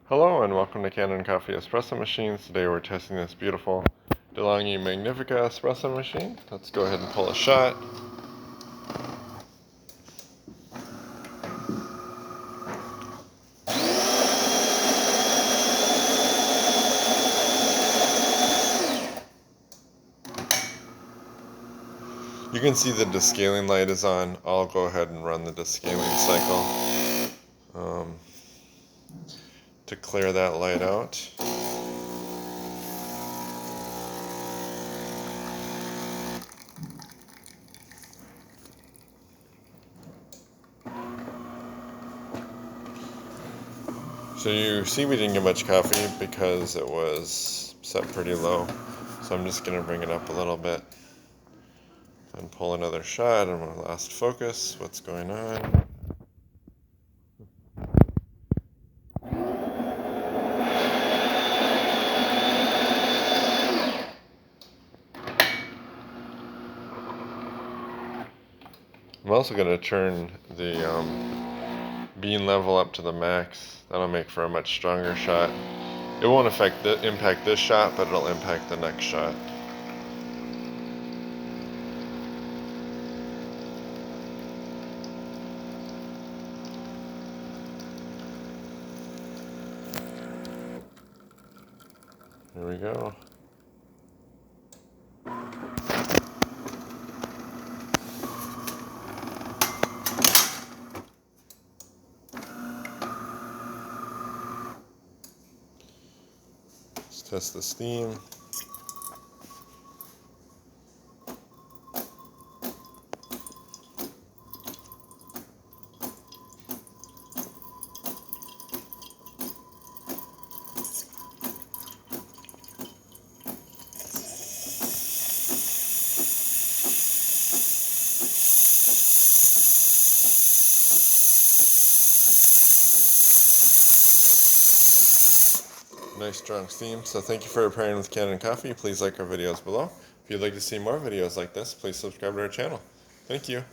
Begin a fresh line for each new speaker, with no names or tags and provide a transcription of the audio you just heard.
Hello and welcome to Canon Coffee Espresso Machines. Today we're testing this beautiful Delonghi Magnifica espresso machine. Let's go ahead and pull a shot. You can see the descaling light is on. I'll go ahead and run the descaling cycle to clear that light out. So you see we didn't get much coffee because it was set pretty low. So I'm just going to bring it up a little bit and pull another shot and we'll last focus. What's going on? I'm also going to turn the bean level up to the max. That'll make for a much stronger shot. It won't impact this shot, but it'll impact the next shot. Here we go. Let's test the steam. Nice strong steam. So thank you for pairing with Canon Coffee. Please like our videos below. If you'd like to see more videos like this, please subscribe to our channel. Thank you.